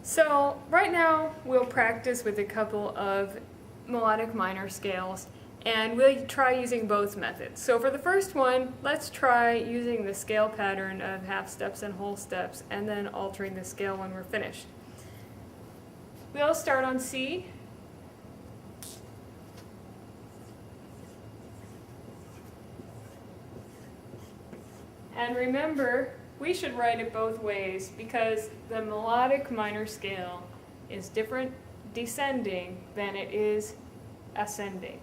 So right now we'll practice with a couple of melodic minor scales, and we'll try using both methods. So for the first one, let's try using the scale pattern of half steps and whole steps, and then altering the scale when we're finished. We'll start on C. And remember, we should write it both ways because the melodic minor scale is different descending than it is ascending.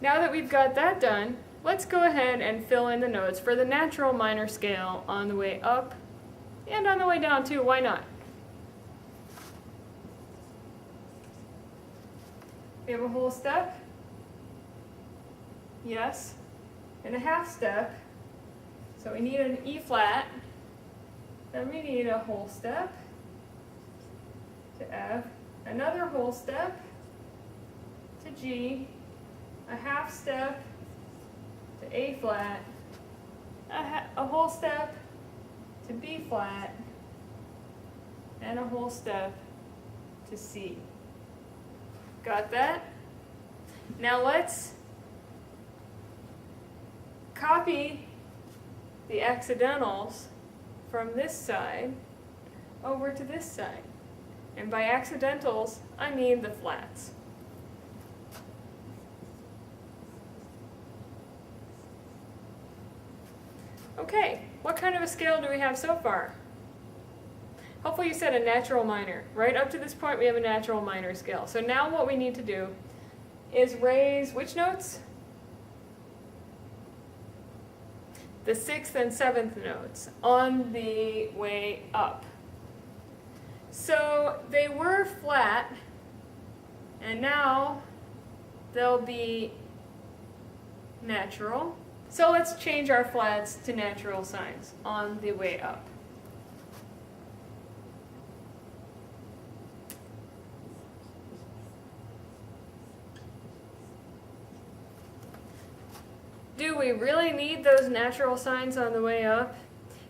Now that we've got that done, let's go ahead and fill in the notes for the natural minor scale on the way up and on the way down too. Why not? We have a whole step, yes, and a half step. So we need an E flat, then we need a whole step to F, another whole step to G, a half step to A flat, a whole step to B flat, and a whole step to C. Got that? Now let's copy the accidentals from this side over to this side. And by accidentals, I mean the flats. Okay, what kind of a scale do we have so far? Hopefully you said a natural minor. Right up to this point we have a natural minor scale. So now what we need to do is raise which notes? The 6th and 7th notes on the way up. So they were flat, and now they'll be natural. So let's change our flats to natural signs on the way up. Do we really need those natural signs on the way up?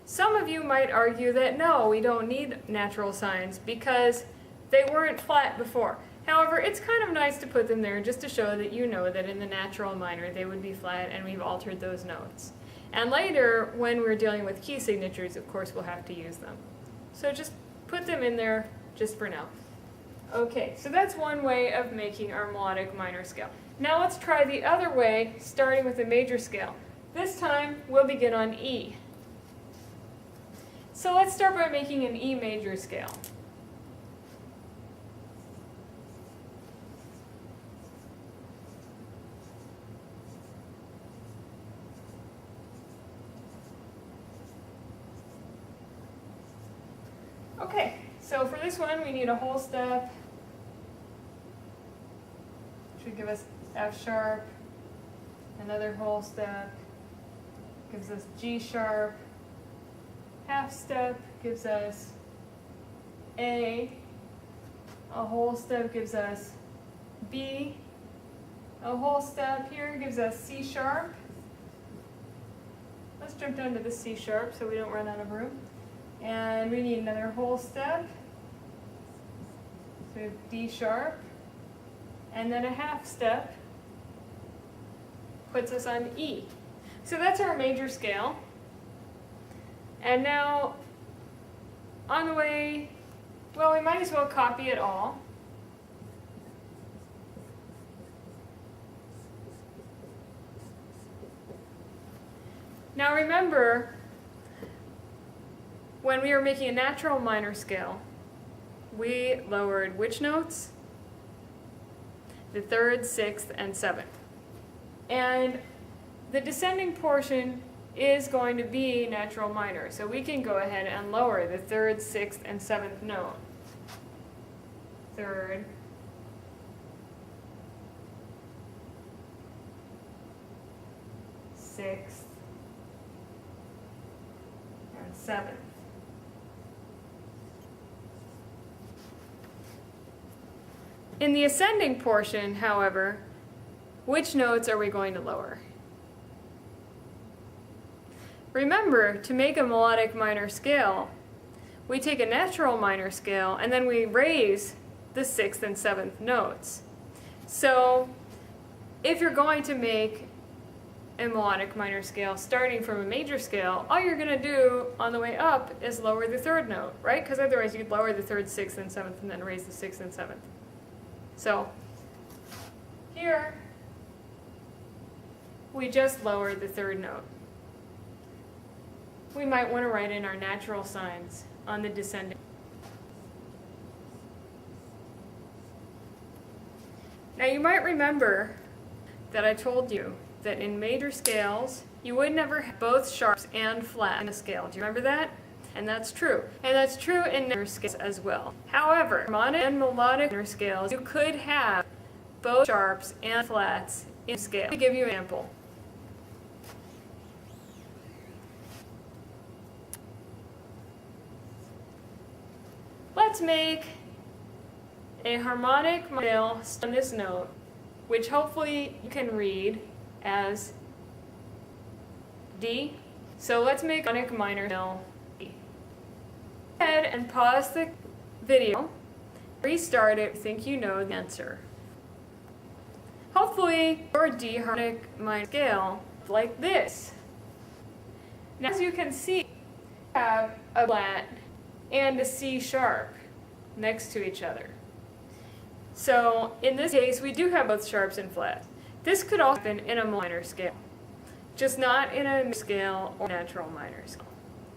Some of you might argue that no, we don't need natural signs because they weren't flat before. However, it's kind of nice to put them there just to show that you know that in the natural minor they would be flat and we've altered those notes. And later, when we're dealing with key signatures, of course, we'll have to use them. So just put them in there just for now. Okay, so that's one way of making our melodic minor scale. Now let's try the other way, starting with the major scale. This time, we'll begin on E. So let's start by making an E major scale. Okay, so for this one, we need a whole step, which would give us F sharp, another whole step, gives us G sharp, half step gives us A, a whole step gives us B, a whole step here gives us C sharp. Let's jump down to the C sharp so we don't run out of room. And we need another whole step, so we have D sharp, and then a half step puts us on E. So that's our major scale. And now, on the way, well, we might as well copy it all. Now remember, when we were making a natural minor scale, we lowered which notes? The 3rd, 6th, and 7th. And the descending portion is going to be natural minor. So we can go ahead and lower the 3rd, 6th, and 7th note. 3rd, 6th, and 7th. In the ascending portion, however, which notes are we going to lower? Remember, to make a melodic minor scale, we take a natural minor scale and then we raise the 6th and 7th notes. So if you're going to make a melodic minor scale starting from a major scale, all you're going to do on the way up is lower the 3rd note, right? Because otherwise you'd lower the 3rd, 6th, and 7th and then raise the 6th and 7th. So here we just lowered the 3rd note. We might want to write in our natural signs on the descending. Now you might remember that I told you that in major scales you would never have both sharps and flat in a scale. Do you remember that? And that's true. And that's true in minor scales as well. However, harmonic and melodic minor scales, you could have both sharps and flats in scale. Let me give you an example. Let's make a harmonic scale on this note, which hopefully you can read as D. So let's make a harmonic minor scale D. Go ahead and pause the video, restart it, think you know the answer. Hopefully your D harmonic minor scale is like this. Now as you can see, we have a flat and a C sharp next to each other. So in this case, we do have both sharps and flats. This could also happen in a minor scale, just not in a major scale or natural minor scale.